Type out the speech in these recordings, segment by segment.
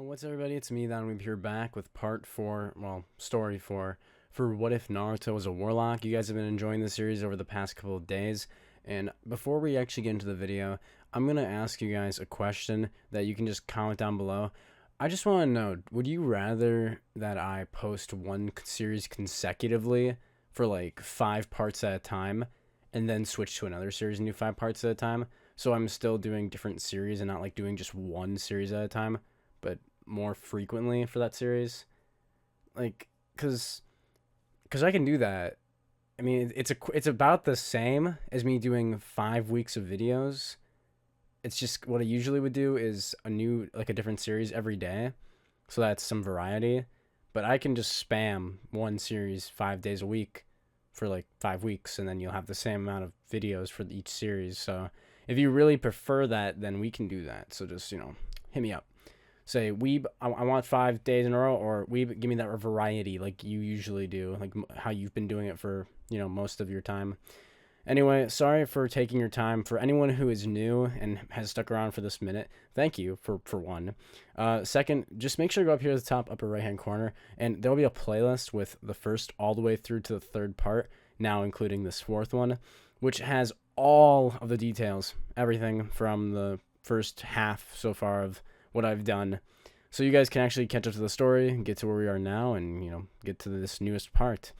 What's everybody? It's me, Anbu here, back with part 4, well, story 4, for What If Naruto Was a Warlock. You guys have been enjoying the series over the past couple of days, and before we actually get into the video, I'm going to ask you guys a question that you can just comment down below. I just want to know, would you rather that I post one series consecutively for like 5 parts at a time, and then switch to another series and do 5 parts at a time, so I'm still doing different series and not like doing just one series at a time, but more frequently for that series? Like, cause I can do that. I mean, it's about the same as me doing 5 weeks of videos. It's just what I usually would do is a different series every day, so that's some variety. But I can just spam one series 5 days a week for like 5 weeks, and then you'll have the same amount of videos for each series. So if you really prefer that, then we can do that. So just, hit me up. Say, Weeb, I want 5 days in a row, or Weeb, give me that variety like you usually do, like how you've been doing it for, most of your time. Anyway, sorry for taking your time. For anyone who is new and has stuck around for this minute, thank you for one. Second, just make sure to go up here to the top upper right hand corner, and there'll be a playlist with the first all the way through to the 3rd part, now including this 4th one, which has all of the details, everything from the first half so far of what I've done, so you guys can actually catch up to the story, get to where we are now, and get to this newest part.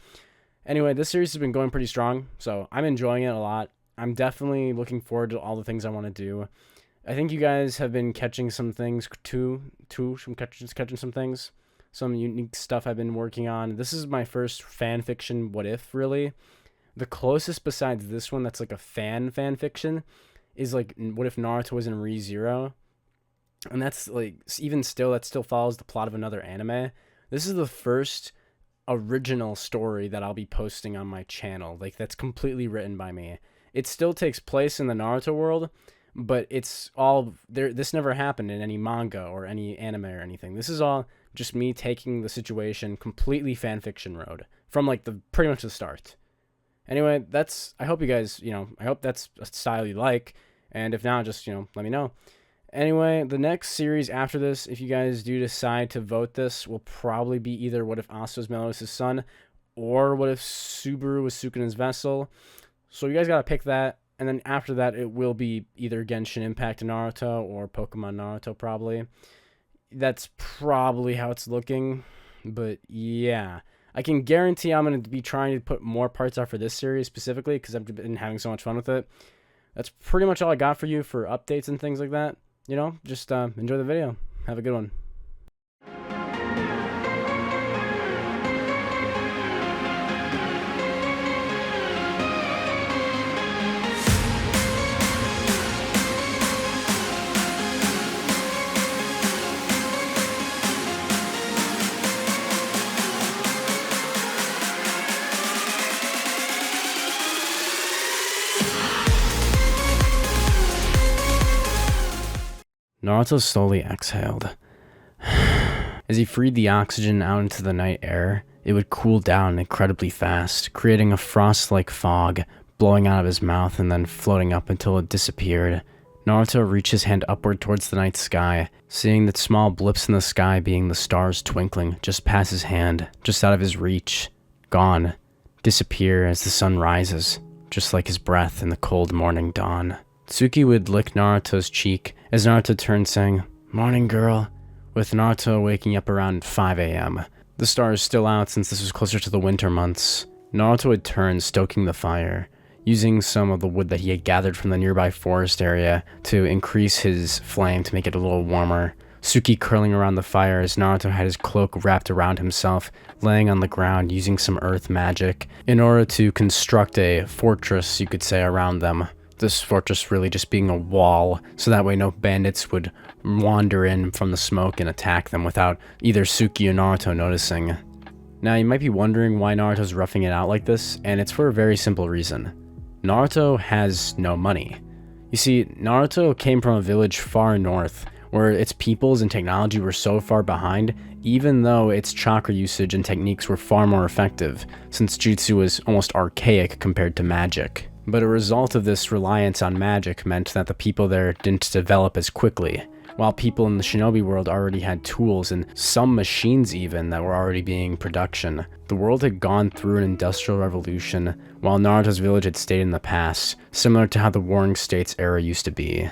Anyway, this series has been going pretty strong, so I'm enjoying it a lot. I'm definitely looking forward to all the things I want to do. I think you guys have been catching some things too. Catching some things, some unique stuff I've been working on. This is my first fan fiction what if, really. The closest besides this one that's like a fan fiction is like What If Naruto Was in Re:Zero. And that's like, even still, that still follows the plot of another anime. This is the first original story that I'll be posting on my channel, like that's completely written by me. It still takes place in the Naruto world, but it's all there. This never happened in any manga or any anime or anything. This is all just me taking the situation completely fanfiction road from like pretty much the start. Anyway, I hope you guys, I hope that's a style you like, and if not, just, let me know. Anyway, the next series after this, if you guys do decide to vote this, will probably be either What If Asuka was Meliodas' son, or What If Subaru was Sukuna's vessel. So you guys gotta pick that, and then after that, it will be either Genshin Impact Naruto or Pokemon Naruto, probably. That's probably how it's looking, but yeah. I can guarantee I'm going to be trying to put more parts out for this series specifically, because I've been having so much fun with it. That's pretty much all I got for you for updates and things like that. Just enjoy the video. Have a good one. Naruto slowly exhaled. As he freed the oxygen out into the night air, it would cool down incredibly fast, creating a frost-like fog, blowing out of his mouth and then floating up until it disappeared. Naruto reached his hand upward towards the night sky, seeing the small blips in the sky being the stars twinkling just past his hand, just out of his reach. Gone. Disappear as the sun rises, just like his breath in the cold morning dawn. Tsuki would lick Naruto's cheek as Naruto turned, saying, "Morning, girl," with Naruto waking up around 5 a.m. The stars still out since this was closer to the winter months. Naruto would turn, stoking the fire, using some of the wood that he had gathered from the nearby forest area to increase his flame to make it a little warmer. Tsuki curling around the fire as Naruto had his cloak wrapped around himself, laying on the ground using some earth magic in order to construct a fortress, you could say, around them. This fortress really just being a wall, so that way no bandits would wander in from the smoke and attack them without either Tsuki or Naruto noticing. Now, you might be wondering why Naruto's roughing it out like this, and it's for a very simple reason. Naruto has no money. You see, Naruto came from a village far north, where its peoples and technology were so far behind, even though its chakra usage and techniques were far more effective, since jutsu was almost archaic compared to magic. But a result of this reliance on magic meant that the people there didn't develop as quickly, while people in the shinobi world already had tools and some machines even that were already being production. The world had gone through an industrial revolution, while Naruto's village had stayed in the past, similar to how the Warring States era used to be.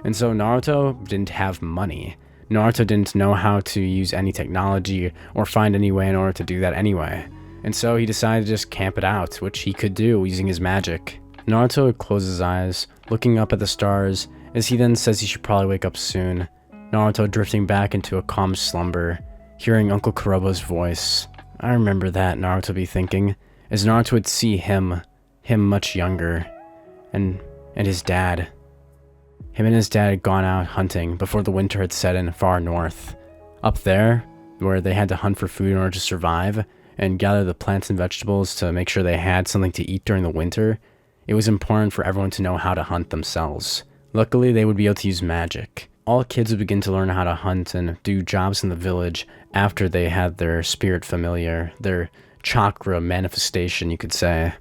And so Naruto didn't have money. Naruto didn't know how to use any technology or find any way in order to do that anyway. And so he decided to just camp it out, which he could do using his magic. Naruto would close his eyes, looking up at the stars, as he then says he should probably wake up soon. Naruto drifting back into a calm slumber, hearing Uncle Kurobo's voice. I remember that, Naruto would be thinking, as Naruto would see him much younger, and his dad. Him and his dad had gone out hunting before the winter had set in far north. Up there, where they had to hunt for food in order to survive, and gather the plants and vegetables to make sure they had something to eat during the winter, it was important for everyone to know how to hunt themselves. Luckily, they would be able to use magic. All kids would begin to learn how to hunt and do jobs in the village after they had their spirit familiar, their chakra manifestation, you could say.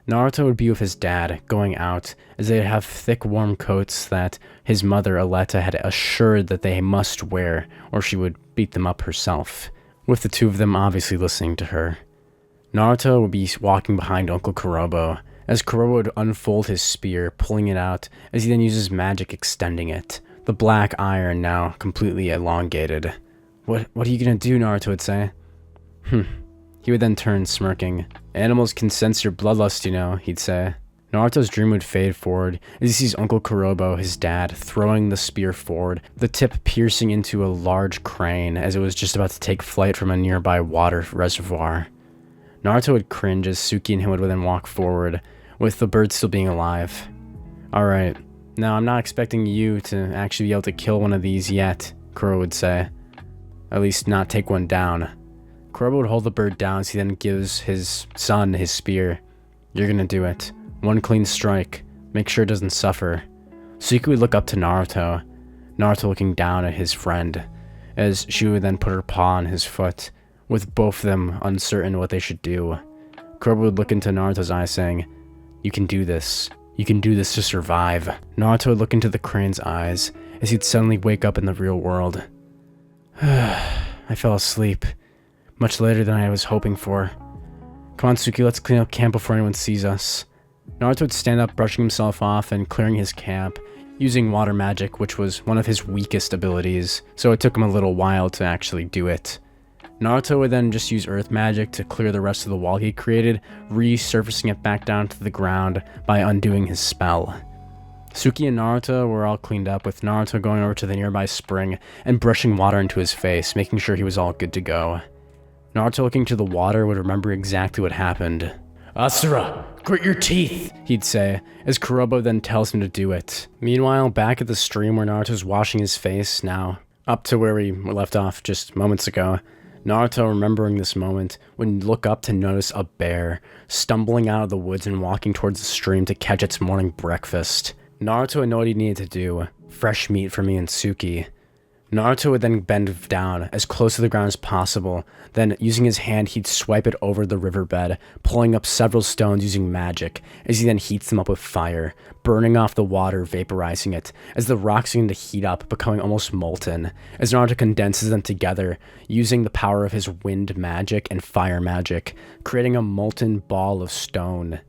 Naruto would be with his dad, going out, as they'd have thick warm coats that his mother, Aleta, had assured that they must wear, or she would beat them up herself, with the two of them obviously listening to her. Naruto would be walking behind Uncle Kurobo, as Kurobo would unfold his spear, pulling it out, as he then uses magic extending it, the black iron now completely elongated. What are you gonna do, Naruto would say. He would then turn, smirking. Animals can sense your bloodlust, you know, he'd say. Naruto's dream would fade forward as he sees Uncle Kurobo, his dad, throwing the spear forward, the tip piercing into a large crane as it was just about to take flight from a nearby water reservoir. Naruto would cringe as Suki and him would then walk forward, with the bird still being alive. Alright, now I'm not expecting you to actually be able to kill one of these yet, Kuro would say. At least not take one down. Kurobo would hold the bird down as he then gives his son his spear. You're gonna do it. One clean strike. Make sure it doesn't suffer. Suki would look up to Naruto. Naruto looking down at his friend, as she would then put her paw on his foot, with both of them uncertain what they should do. Kurobo would look into Naruto's eyes saying, you can do this. You can do this to survive. Naruto would look into the crane's eyes, as he'd suddenly wake up in the real world. I fell asleep. Much later than I was hoping for. Come on, Suki, let's clean up camp before anyone sees us. Naruto would stand up, brushing himself off and clearing his camp, using water magic, which was one of his weakest abilities, so it took him a little while to actually do it. Naruto would then just use earth magic to clear the rest of the wall he created, resurfacing it back down to the ground by undoing his spell. Suki and Naruto were all cleaned up, with Naruto going over to the nearby spring and brushing water into his face, making sure he was all good to go. Naruto, looking to the water, would remember exactly what happened. Asura, grit your teeth, he'd say, as Kurobo then tells him to do it. Meanwhile, back at the stream where Naruto's washing his face, now up to where we left off just moments ago, Naruto, remembering this moment, would look up to notice a bear stumbling out of the woods and walking towards the stream to catch its morning breakfast. Naruto would know what he needed to do. Fresh meat for me and Suki. Naruto would then bend down as close to the ground as possible, then using his hand he'd swipe it over the riverbed, pulling up several stones using magic, as he then heats them up with fire, burning off the water, vaporizing it, as the rocks begin to heat up, becoming almost molten, as Naruto condenses them together, using the power of his wind magic and fire magic, creating a molten ball of stone.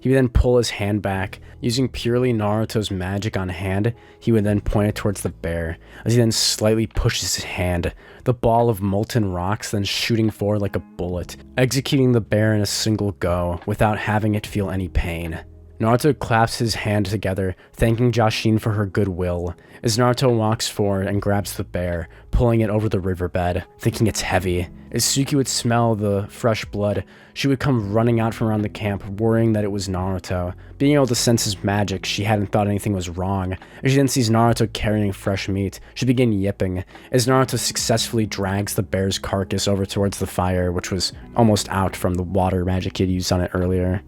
He would then pull his hand back. Using purely Naruto's magic on hand, he would then point it towards the bear, as he then slightly pushes his hand, the ball of molten rocks then shooting forward like a bullet, executing the bear in a single go, without having it feel any pain. Naruto claps his hand together, thanking Jashin for her goodwill, as Naruto walks forward and grabs the bear, pulling it over the riverbed, thinking it's heavy. As Suki would smell the fresh blood, she would come running out from around the camp, worrying that it was Naruto. Being able to sense his magic, she hadn't thought anything was wrong. As she then sees Naruto carrying fresh meat, she began yipping, as Naruto successfully drags the bear's carcass over towards the fire, which was almost out from the water magic he had used on it earlier.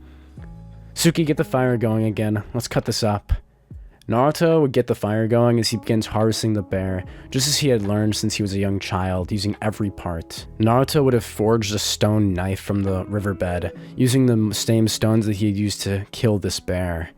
Suki, get the fire going again. Let's cut this up. Naruto would get the fire going as he begins harvesting the bear, just as he had learned since he was a young child, using every part. Naruto would have forged a stone knife from the riverbed, using the same stones that he had used to kill this bear.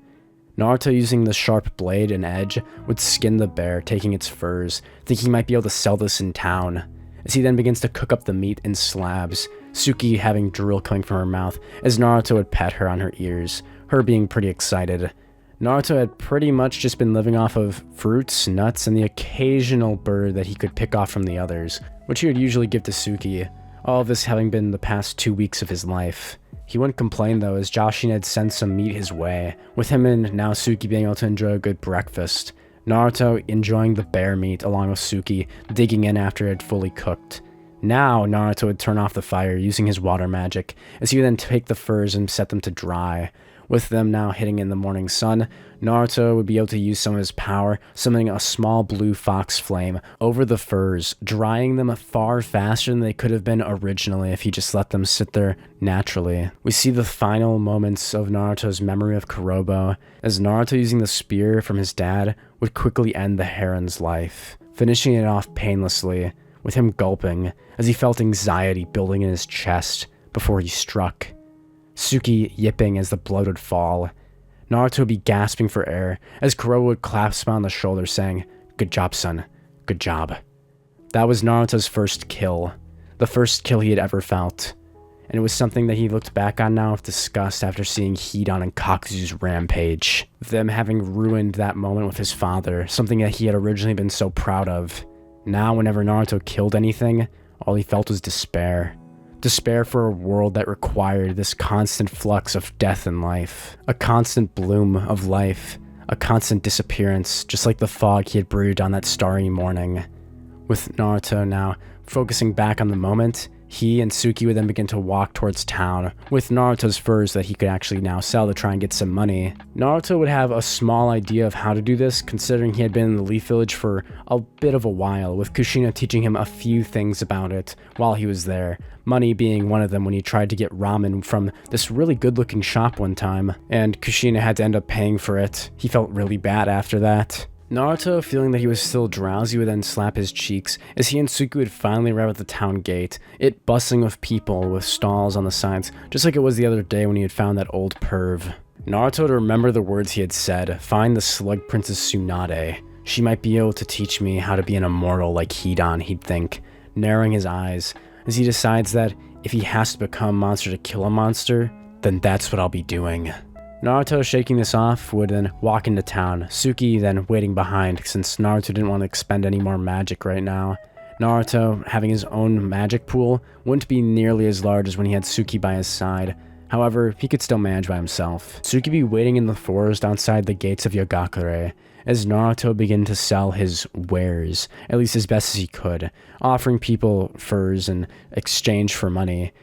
Naruto, using the sharp blade and edge, would skin the bear, taking its furs, thinking he might be able to sell this in town. As he then begins to cook up the meat in slabs, Suki having drool coming from her mouth, as Naruto would pet her on her ears, her being pretty excited. Naruto had pretty much just been living off of fruits, nuts, and the occasional bird that he could pick off from the others, which he would usually give to Suki, all of this having been the past 2 weeks of his life. He wouldn't complain though, as Jashin had sent some meat his way, with him and now Suki being able to enjoy a good breakfast. Naruto enjoying the bear meat along with Suki, digging in after it had fully cooked. Now Naruto would turn off the fire using his water magic, as he would then take the furs and set them to dry. With them now hitting in the morning sun, Naruto would be able to use some of his power, summoning a small blue fox flame over the furs, drying them far faster than they could have been originally if he just let them sit there naturally. We see the final moments of Naruto's memory of Kurobo, as Naruto, using the spear from his dad, would quickly end the heron's life, finishing it off painlessly, with him gulping as he felt anxiety building in his chest before he struck. Suki yipping as the blood would fall. Naruto would be gasping for air as Kurobo would clasp him on the shoulder saying, "Good job, son. Good job." That was Naruto's first kill. The first kill he had ever felt. And it was something that he looked back on now with disgust after seeing Hidan and Kakuzu's rampage. Them having ruined that moment with his father, something that he had originally been so proud of. Now, whenever Naruto killed anything, all he felt was despair. Despair for a world that required this constant flux of death and life. A constant bloom of life. A constant disappearance, just like the fog he had brewed on that starry morning. With Naruto now focusing back on the moment, he and Suki would then begin to walk towards town, with Naruto's furs that he could actually now sell to try and get some money. Naruto would have a small idea of how to do this, considering he had been in the Leaf Village for a bit of a while, with Kushina teaching him a few things about it while he was there. Money being one of them when he tried to get ramen from this really good-looking shop one time, and Kushina had to end up paying for it. He felt really bad after that. Naruto, feeling that he was still drowsy, would then slap his cheeks as he and Suki would finally arrive at the town gate, it bustling with people with stalls on the sides, just like it was the other day when he had found that old perv. Naruto would remember the words he had said, "Find the Slug Princess Tsunade. She might be able to teach me how to be an immortal like Hidan," he'd think, narrowing his eyes, as he decides that if he has to become a monster to kill a monster, then that's what I'll be doing. Naruto, shaking this off, would then walk into town, Suki then waiting behind since Naruto didn't want to expend any more magic right now. Naruto, having his own magic pool, wouldn't be nearly as large as when he had Suki by his side. However, he could still manage by himself. Suki be waiting in the forest outside the gates of Yagakure, as Naruto began to sell his wares, at least as best as he could, offering people furs in exchange for money.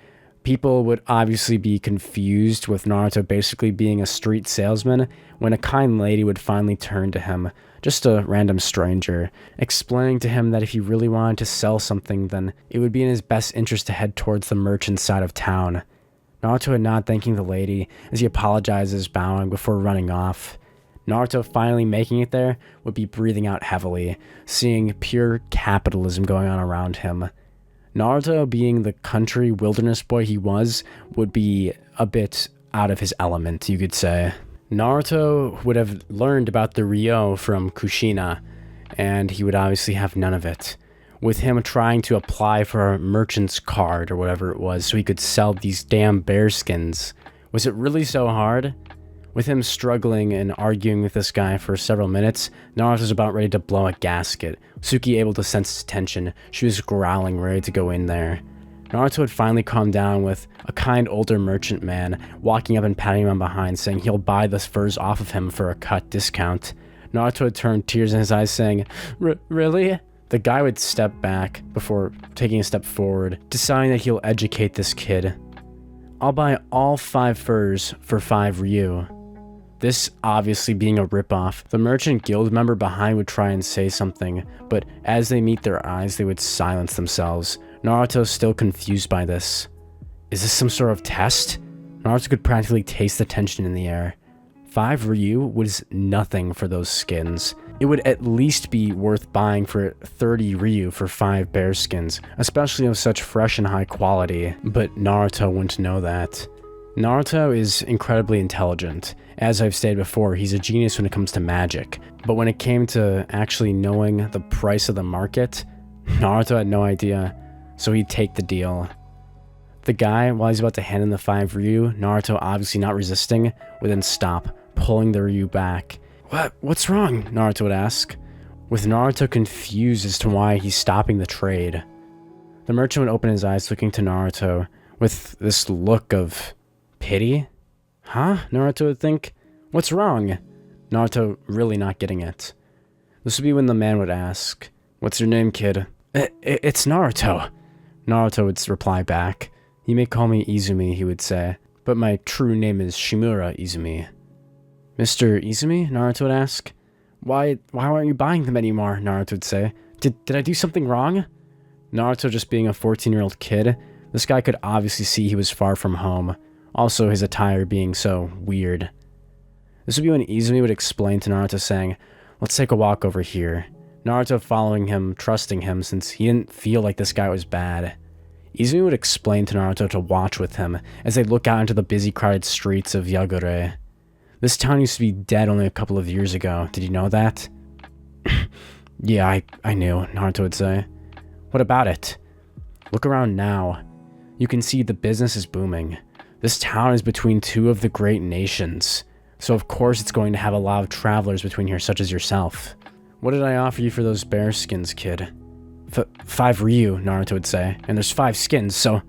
People would obviously be confused with Naruto basically being a street salesman when a kind lady would finally turn to him, just a random stranger, explaining to him that if he really wanted to sell something, then it would be in his best interest to head towards the merchant side of town. Naruto had not thanking the lady as he apologizes, bowing before running off. Naruto finally making it there would be breathing out heavily, seeing pure capitalism going on around him. Naruto, being the country wilderness boy he was, would be a bit out of his element, you could say. Naruto would have learned about the Ryo from Kushina, and he would obviously have none of it. With him trying to apply for a merchant's card or whatever it was so he could sell these damn bear skins. Was it really so hard? With him struggling and arguing with this guy for several minutes, Naruto's about ready to blow a gasket. Suki able to sense his tension. She was growling, ready to go in there. Naruto had finally calmed down with a kind older merchant man walking up and patting him on behind, saying he'll buy the furs off of him for a cut discount. Naruto had turned tears in his eyes, saying, "Really?" The guy would step back before taking a step forward, deciding that he'll educate this kid. "I'll buy all 5 furs for 5 ryu." This obviously being a ripoff. The merchant guild member behind would try and say something, but as they meet their eyes, they would silence themselves. Naruto still confused by this. Is this some sort of test? Naruto could practically taste the tension in the air. 5 ryu was nothing for those skins. It would at least be worth buying for 30 ryu for 5 bear skins, especially of such fresh and high quality, but Naruto wouldn't know that. Naruto is incredibly intelligent. As I've stated before, he's a genius when it comes to magic. But when it came to actually knowing the price of the market, Naruto had no idea, so he'd take the deal. The guy, while he's about to hand in the 5 Ryu, Naruto obviously not resisting, would then stop, pulling the Ryu back. What's wrong? Naruto would ask, with Naruto confused as to why he's stopping the trade. The merchant would open his eyes, looking to Naruto with this look of pity. Huh? Naruto would think. What's wrong? Naruto really not getting it. This would be when the man would ask, "What's your name, kid?" It's Naruto. Naruto would reply back. "You may call me Izumi," he would say, "but my true name is Shimura Izumi." "Mr. Izumi?" Naruto would ask. Why aren't you buying them anymore?" Naruto would say. Did I do something wrong?" Naruto just being a 14-year-old kid, this guy could obviously see he was far from home, also his attire being so weird. This would be when Izumi would explain to Naruto saying, "Let's take a walk over here." Naruto following him, trusting him since he didn't feel like this guy was bad. Izumi would explain to Naruto to watch with him as they look out into the busy crowded streets of Yagure. This town used to be dead only a couple of years ago. Did you know that? Yeah, I knew, Naruto would say. What about it? Look around now. You can see the business is booming. This town is between 2 of the great nations, so of course it's going to have a lot of travelers between here, such as yourself. What did I offer you for those bear skins, kid? 5 Ryu, Naruto would say, and there's 5 skins, so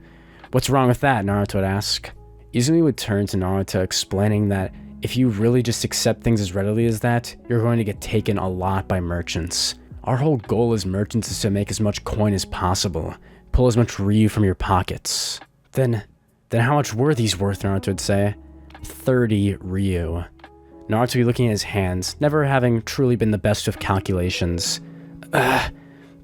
what's wrong with that? Naruto would ask. Izumi would turn to Naruto, explaining that if you really just accept things as readily as that, you're going to get taken a lot by merchants. Our whole goal as merchants is to make as much coin as possible, pull as much Ryu from your pockets. Then how much were these worth? Naruto would say. 30 Ryu. Naruto would be looking at his hands, never having truly been the best with calculations.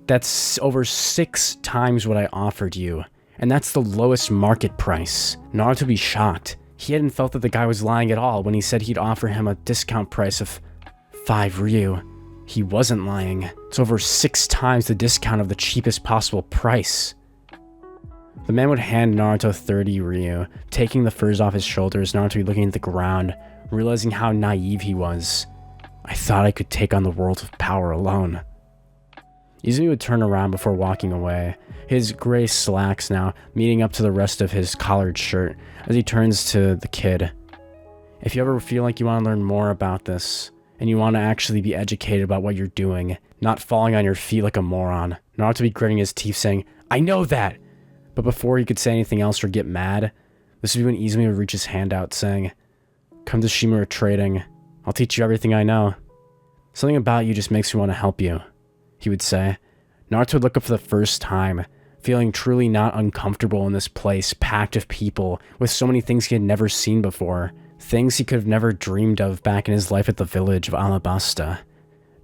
That's over 6 times what I offered you, and that's the lowest market price. Naruto would be shocked. He hadn't felt that the guy was lying at all when he said he'd offer him a discount price of 5 Ryu. He wasn't lying. It's over 6 times the discount of the cheapest possible price. The man would hand Naruto 30 Ryu, taking the furs off his shoulders. Naruto would be looking at the ground, realizing how naive he was. I thought I could take on the world of power alone. Izumi would turn around before walking away, his gray slacks now meeting up to the rest of his collared shirt, as he turns to the kid. If you ever feel like you want to learn more about this, and you want to actually be educated about what you're doing, not falling on your feet like a moron, Naruto would be gritting his teeth saying, I know that! But before he could say anything else or get mad, this would be when Izumi would reach his hand out saying, Come to Shimura Trading. I'll teach you everything I know. Something about you just makes me want to help you, he would say. Naruto would look up for the first time, feeling truly not uncomfortable in this place packed with people with so many things he had never seen before, things he could have never dreamed of back in his life at the village of Alabasta.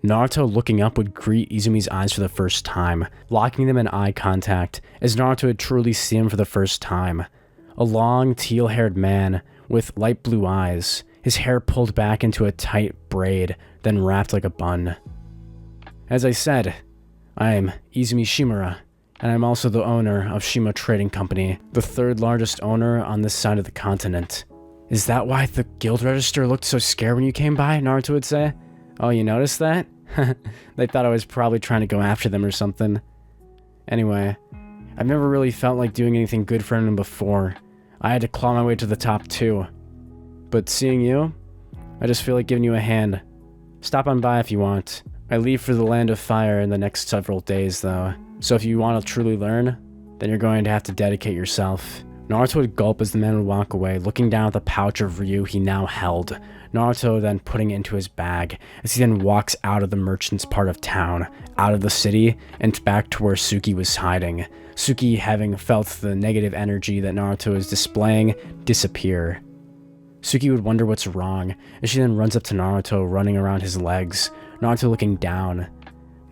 Naruto looking up would greet Izumi's eyes for the first time, locking them in eye contact as Naruto had truly seen him for the first time. A long, teal-haired man with light blue eyes, his hair pulled back into a tight braid, then wrapped like a bun. As I said, I am Izumi Shimura, and I'm also the owner of Shimura Trading Company, the 3rd largest owner on this side of the continent. Is that why the guild register looked so scared when you came by? Naruto would say. Oh, you noticed that? They thought I was probably trying to go after them or something. Anyway, I've never really felt like doing anything good for anyone before. I had to claw my way to the top too. But seeing you, I just feel like giving you a hand. Stop on by if you want. I leave for the Land of Fire in the next several days though, so if you want to truly learn, then you're going to have to dedicate yourself. Naruto would gulp as the man would walk away, looking down at the pouch of Ryu he now held. Naruto then putting it into his bag, as he then walks out of the merchant's part of town, out of the city, and back to where Suki was hiding. Suki, having felt the negative energy that Naruto is displaying, disappear. Suki would wonder what's wrong, as she then runs up to Naruto, running around his legs. Naruto looking down.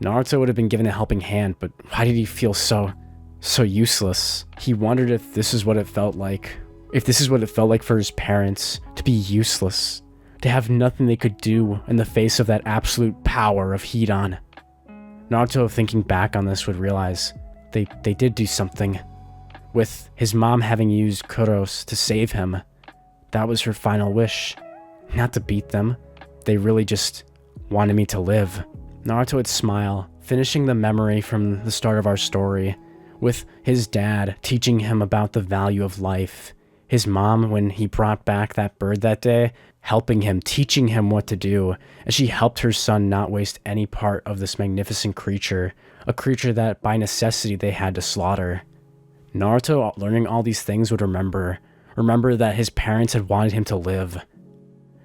Naruto would have been given a helping hand, but why did he feel so useless? He wondered if this is what it felt like. If this is what it felt like for his parents, to be useless. To have nothing they could do in the face of that absolute power of Hidan. Naruto, thinking back on this, would realize they did do something. With his mom having used Kuros to save him, that was her final wish. Not to beat them. They really just wanted me to live. Naruto would smile, finishing the memory from the start of our story, with his dad teaching him about the value of life. His mom, when he brought back that bird that day, helping him, teaching him what to do, as she helped her son not waste any part of this magnificent creature, a creature that by necessity they had to slaughter. Naruto, learning all these things, would remember that his parents had wanted him to live.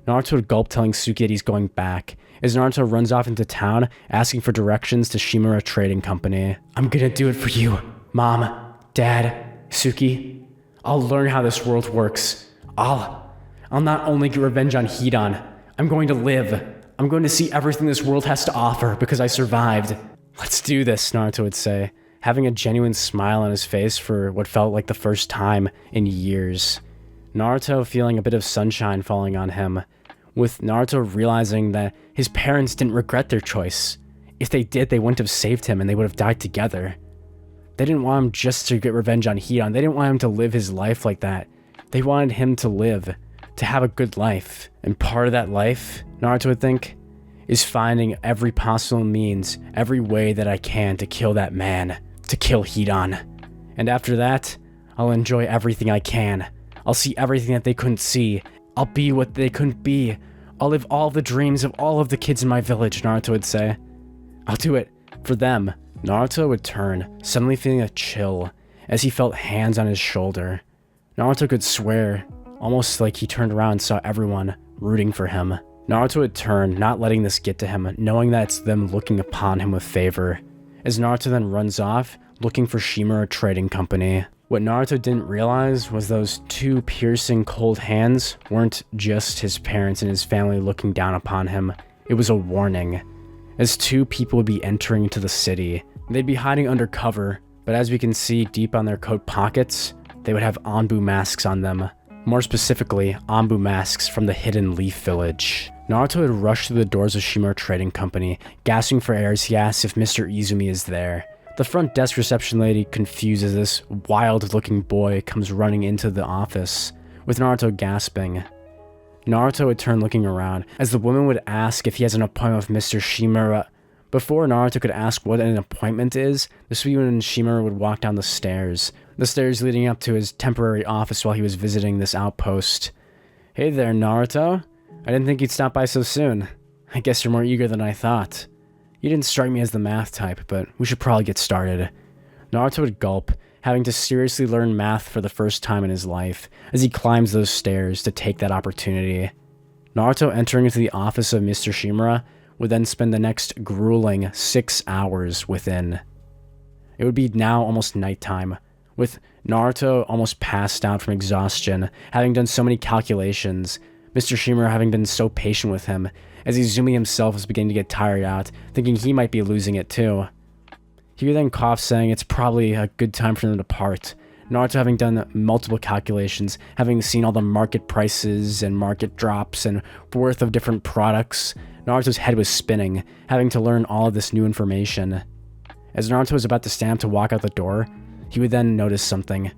Naruto would gulp, telling Suki that he's going back, as Naruto runs off into town, asking for directions to Shimura Trading Company. I'm gonna do it for you, Mom, Dad, Suki. I'll learn how this world works. I'll not only get revenge on Hidan, I'm going to live. I'm going to see everything this world has to offer because I survived. Let's do this, Naruto would say, having a genuine smile on his face for what felt like the first time in years. Naruto feeling a bit of sunshine falling on him, with Naruto realizing that his parents didn't regret their choice. If they did, they wouldn't have saved him and they would have died together. They didn't want him just to get revenge on Hidan. They didn't want him to live his life like that. They wanted him to live, to have a good life. And part of that life, Naruto would think, is finding every possible means, every way that I can to kill that man, to kill Hidan. And after that, I'll enjoy everything I can. I'll see everything that they couldn't see. I'll be what they couldn't be. I'll live all the dreams of all of the kids in my village, Naruto would say. I'll do it for them. Naruto would turn, suddenly feeling a chill, as he felt hands on his shoulder. Naruto could swear, almost like he turned around and saw everyone rooting for him. Naruto would turn, not letting this get to him, knowing that it's them looking upon him with favor, as Naruto then runs off, looking for Shimura Trading Company. What Naruto didn't realize was those two piercing cold hands weren't just his parents and his family looking down upon him. It was a warning, as two people would be entering into the city. They'd be hiding under cover, but as we can see deep on their coat pockets, they would have Anbu masks on them. More specifically, Anbu masks from the Hidden Leaf Village. Naruto would rush through the doors of Shimura Trading Company, gasping for air as he asks if Mr. Izumi is there. The front desk reception lady, confused as this wild-looking boy comes running into the office, with Naruto gasping. Naruto would turn looking around, as the woman would ask if he has an appointment with Mr. Shimura. Before Naruto could ask what an appointment is, the sweet woman Shimura would walk down the stairs leading up to his temporary office while he was visiting this outpost. Hey there, Naruto. I didn't think you'd stop by so soon. I guess you're more eager than I thought. You didn't strike me as the math type, but we should probably get started. Naruto would gulp, having to seriously learn math for the first time in his life, as he climbs those stairs to take that opportunity. Naruto entering into the office of Mr. Shimura would then spend the next grueling 6 hours within. It would be now almost nighttime, with Naruto almost passed out from exhaustion, having done so many calculations, Mr. Shimura having been so patient with him, as Izumi himself was beginning to get tired out, thinking he might be losing it too. He would then cough, saying it's probably a good time for them to part. Naruto having done multiple calculations, having seen all the market prices and market drops and worth of different products, Naruto's head was spinning, having to learn all of this new information. As Naruto was about to stand up to walk out the door, he would then notice something.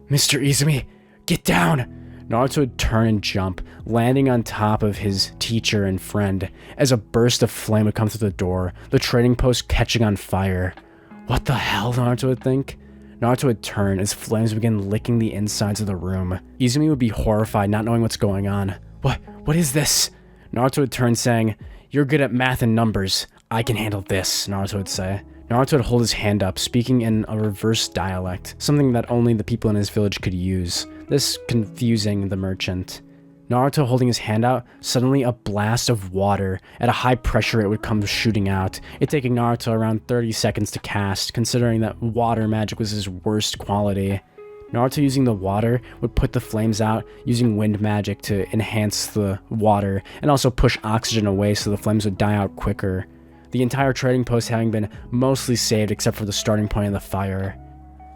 Mr. Izumi, get down! Naruto would turn and jump, landing on top of his teacher and friend, as a burst of flame would come through the door, the trading post catching on fire. What the hell, Naruto would think? Naruto would turn as flames began licking the insides of the room. Izumi would be horrified, not knowing what's going on. What is this? Naruto would turn, saying, "You're good at math and numbers. I can handle this," Naruto would say. Naruto would hold his hand up, speaking in a reverse dialect, something that only the people in his village could use, this confusing the merchant. Naruto holding his hand out, suddenly a blast of water at a high pressure it would come shooting out, it taking Naruto around 30 seconds to cast, considering that water magic was his worst quality. Naruto using the water would put the flames out, using wind magic to enhance the water, and also push oxygen away so the flames would die out quicker. The entire trading post having been mostly saved except for the starting point of the fire.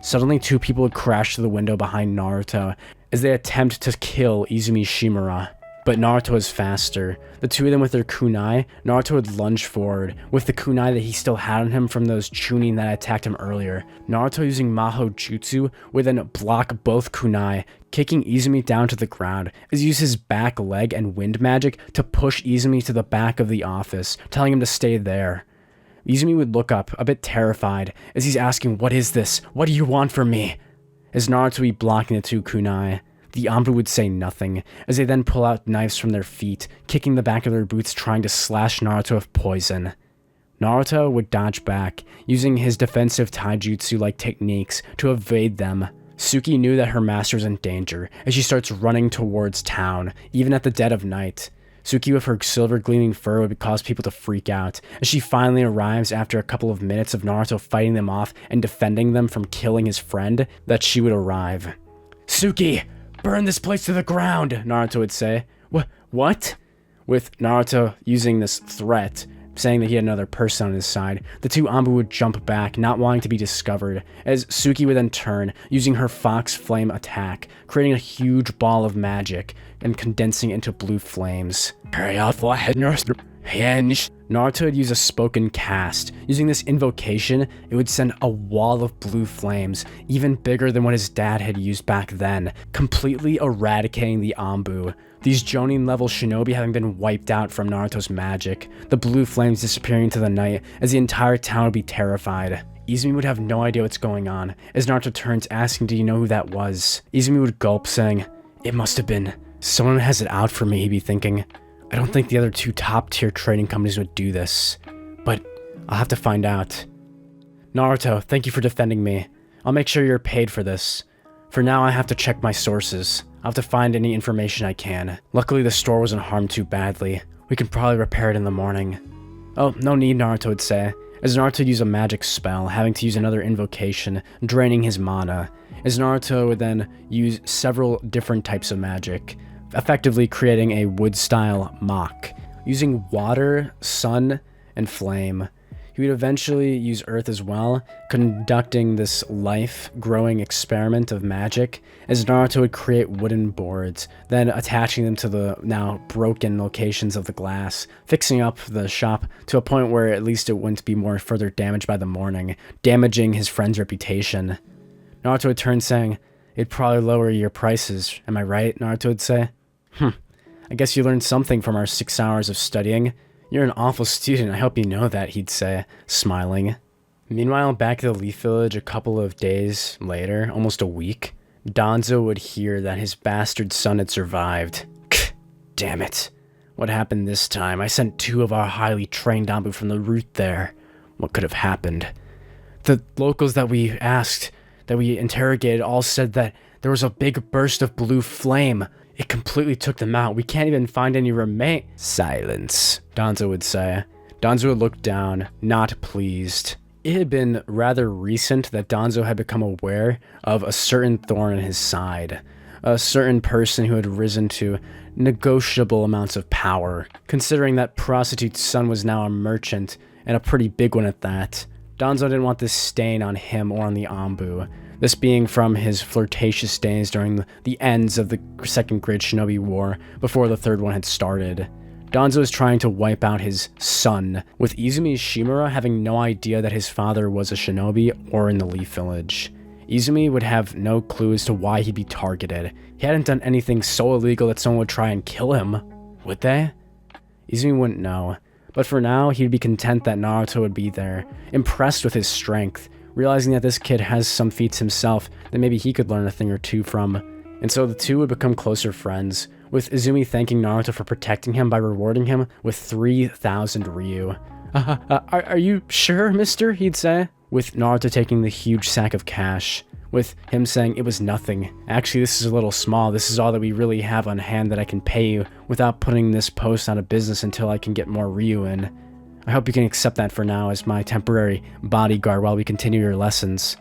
Suddenly, two people would crash through the window behind Naruto as they attempt to kill Izumi Shimura. but Naruto is faster. The two of them with their kunai, Naruto would lunge forward with the kunai that he still had on him from those chunin that attacked him earlier. Naruto using Maho Jutsu would then block both kunai, kicking Izumi down to the ground, as he used his back leg and wind magic to push Izumi to the back of the office, telling him to stay there. Izumi would look up, a bit terrified, as he's asking, "What is this? What do you want from me?" As Naruto would be blocking the two kunai, the Anbu would say nothing, as they then pull out knives from their feet, kicking the back of their boots trying to slash Naruto with poison. Naruto would dodge back, using his defensive taijutsu-like techniques to evade them. Suki knew that her master was in danger, as she starts running towards town, even at the dead of night. Suki with her silver gleaming fur would cause people to freak out, as she finally arrives after a couple of minutes of Naruto fighting them off and defending them from killing his friend, that she would arrive. "Suki! Burn this place to the ground," Naruto would say. What? With Naruto using this threat, saying that he had another person on his side, the two Anbu would jump back, not wanting to be discovered, as Suki would then turn, using her Fox Flame attack, creating a huge ball of magic and condensing into blue flames. Naruto would use a spoken cast. Using this invocation, it would send a wall of blue flames, even bigger than what his dad had used back then, completely eradicating the Anbu. These Jonin level shinobi having been wiped out from Naruto's magic, the blue flames disappearing into the night as the entire town would be terrified. Izumi would have no idea what's going on, as Naruto turns asking, "Do you know who that was?" Izumi would gulp, saying, "It must have been someone who has it out for me," he'd be thinking. "I don't think the other two top-tier trading companies would do this, but I'll have to find out." "Naruto, thank you for defending me. I'll make sure you're paid for this. For now, I have to check my sources. I'll have to find any information I can. Luckily, the store wasn't harmed too badly. We can probably repair it in the morning." "Oh, no need," Naruto would say, as Naruto would use a magic spell, having to use another invocation, draining his mana, as Naruto would then use several different types of magic, effectively creating a wood-style mock, using water, sun, and flame. He would eventually use earth as well, conducting this life-growing experiment of magic, as Naruto would create wooden boards, then attaching them to the now broken locations of the glass, fixing up the shop to a point where at least it wouldn't be more further damaged by the morning, damaging his friend's reputation. Naruto would turn saying, "It'd probably lower your prices, am I right?" Naruto would say. I guess you learned something from our 6 hours of studying. You're an awful student, I hope you know that," he'd say, smiling. Meanwhile, back at the Leaf Village a couple of days later, almost a week, Danzo would hear that his bastard son had survived. Damn it. What happened this time? I sent 2 of our highly trained Anbu from the route there. What could have happened? The locals that we asked, that we interrogated, all said that there was a big burst of blue flame. It completely took them out. We can't even find any remain— Silence, Danzo would say. Danzo would look down, not pleased. It had been rather recent that Danzo had become aware of a certain thorn in his side. A certain person who had risen to negotiable amounts of power. Considering that prostitute's son was now a merchant, and a pretty big one at that, Danzo didn't want this stain on him or on the Anbu. This being from his flirtatious days during the ends of the Second Great Shinobi War, before the third one had started. Danzo was trying to wipe out his son, with Izumi Shimura having no idea that his father was a shinobi or in the Leaf Village. Izumi would have no clue as to why he'd be targeted. He hadn't done anything so illegal that someone would try and kill him. Would they? Izumi wouldn't know. But for now, he'd be content that Naruto would be there, impressed with his strength, realizing that this kid has some feats himself that maybe he could learn a thing or two from. And so the two would become closer friends, with Izumi thanking Naruto for protecting him by rewarding him with 3,000 Ryu. Are you sure, mister? He'd say, with Naruto taking the huge sack of cash, with him saying it was nothing. Actually, this is a little small. This is all that we really have on hand that I can pay you without putting this post out of business until I can get more Ryu in. I hope you can accept that for now as my temporary bodyguard while we continue your lessons.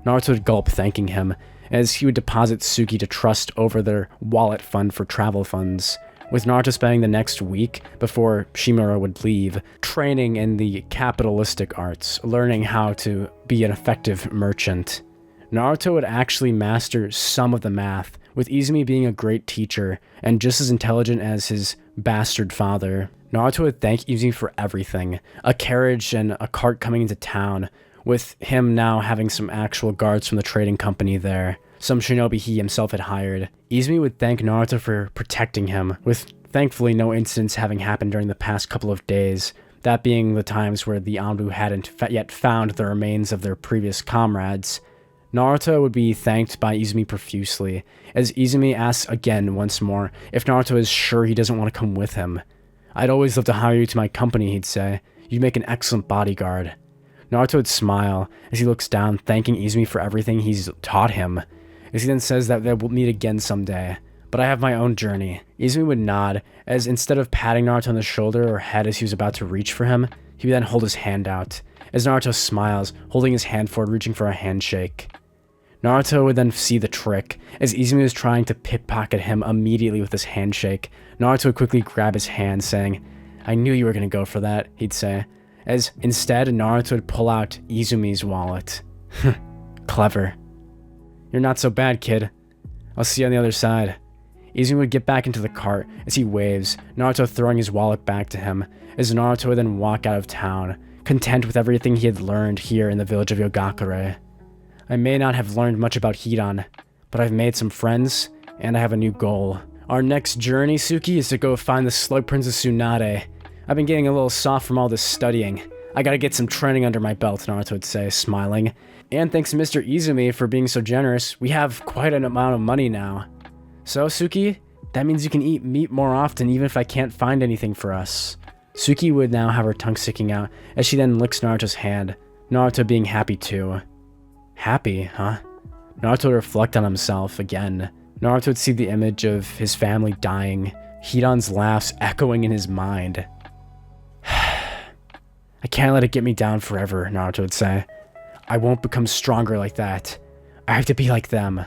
Naruto would gulp, thanking him, as he would deposit Suki to trust over their wallet fund for travel funds, with Naruto spending the next week before Shimura would leave, training in the capitalistic arts, learning how to be an effective merchant. Naruto would actually master some of the math, with Izumi being a great teacher and just as intelligent as his bastard father. Naruto would thank Izumi for everything, a carriage and a cart coming into town, with him now having some actual guards from the trading company there, some shinobi he himself had hired. Izumi would thank Naruto for protecting him, with thankfully no incidents having happened during the past couple of days, that being the times where the Anbu hadn't yet found the remains of their previous comrades. Naruto would be thanked by Izumi profusely, as Izumi asks again once more if Naruto is sure he doesn't want to come with him. "I'd always love to hire you to my company," he'd say. "You'd make an excellent bodyguard." Naruto would smile as he looks down, thanking Izumi for everything he's taught him, as he then says that they will meet again someday. "But I have my own journey." Izumi would nod, as instead of patting Naruto on the shoulder or head as he was about to reach for him, he would then hold his hand out, as Naruto smiles, holding his hand forward, reaching for a handshake. Naruto would then see the trick, as Izumi was trying to pickpocket him immediately with his handshake. Naruto would quickly grab his hand, saying, "I knew you were going to go for that," he'd say, as instead Naruto would pull out Izumi's wallet. Clever. "You're not so bad, kid. I'll see you on the other side." Izumi would get back into the cart as he waves, Naruto throwing his wallet back to him, as Naruto would then walk out of town, content with everything he had learned here in the village of Yogakure. "I may not have learned much about Hidan, but I've made some friends, and I have a new goal. Our next journey, Suki, is to go find the Slug Princess Tsunade. I've been getting a little soft from all this studying. I gotta get some training under my belt," Naruto would say, smiling. "And thanks to Mr. Izumi for being so generous, we have quite an amount of money now. So, Suki, that means you can eat meat more often even if I can't find anything for us." Suki would now have her tongue sticking out as she then licks Naruto's hand, Naruto being happy too. Happy, huh? Naruto would reflect on himself again. Naruto would see the image of his family dying, Hidan's laughs echoing in his mind. "I can't let it get me down forever," Naruto would say. "I won't become stronger like that. I have to be like them."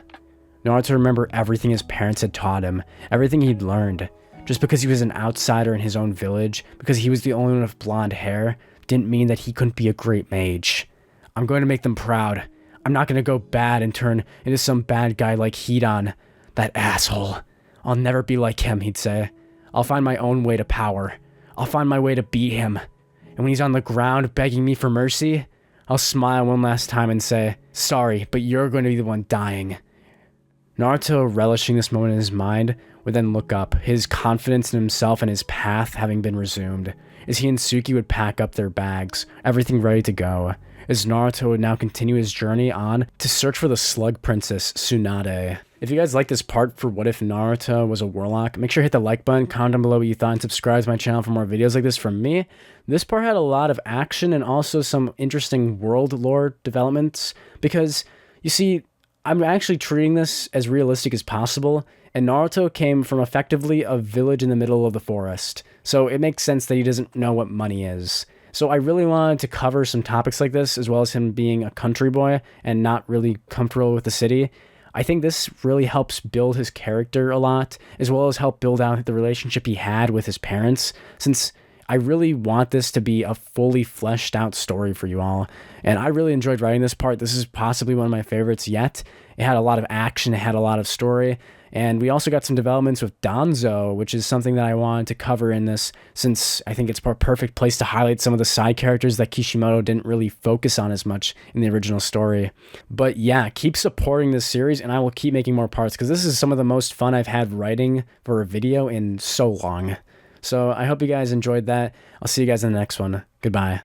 Naruto remembered everything his parents had taught him, everything he'd learned. Just because he was an outsider in his own village, because he was the only one with blonde hair, didn't mean that he couldn't be a great mage. "I'm going to make them proud. I'm not going to go bad and turn into some bad guy like Hidan. That asshole. I'll never be like him," he'd say. "I'll find my own way to power. I'll find my way to beat him. And when he's on the ground begging me for mercy, I'll smile one last time and say, 'Sorry, but you're going to be the one dying.'" Naruto, relishing this moment in his mind, would then look up, his confidence in himself and his path having been resumed, as he and Suki would pack up their bags, everything ready to go, as Naruto would now continue his journey on to search for the Slug Princess Tsunade. If you guys like this part for What If Naruto Was a Warlock, make sure to hit the like button, comment down below what you thought, and subscribe to my channel for more videos like this from me. This part had a lot of action and also some interesting world lore developments, because, you see, I'm actually treating this as realistic as possible, and Naruto came from effectively a village in the middle of the forest, so it makes sense that he doesn't know what money is. So I really wanted to cover some topics like this, as well as him being a country boy and not really comfortable with the city. I think this really helps build his character a lot, as well as help build out the relationship he had with his parents, since I really want this to be a fully fleshed out story for you all. And I really enjoyed writing this part. This is possibly one of my favorites yet. It had a lot of action, it had a lot of story, and we also got some developments with Danzo, which is something that I wanted to cover in this, since I think it's a perfect place to highlight some of the side characters that Kishimoto didn't really focus on as much in the original story. But yeah, keep supporting this series, and I will keep making more parts, because this is some of the most fun I've had writing for a video in so long. So I hope you guys enjoyed that. I'll see you guys in the next one. Goodbye.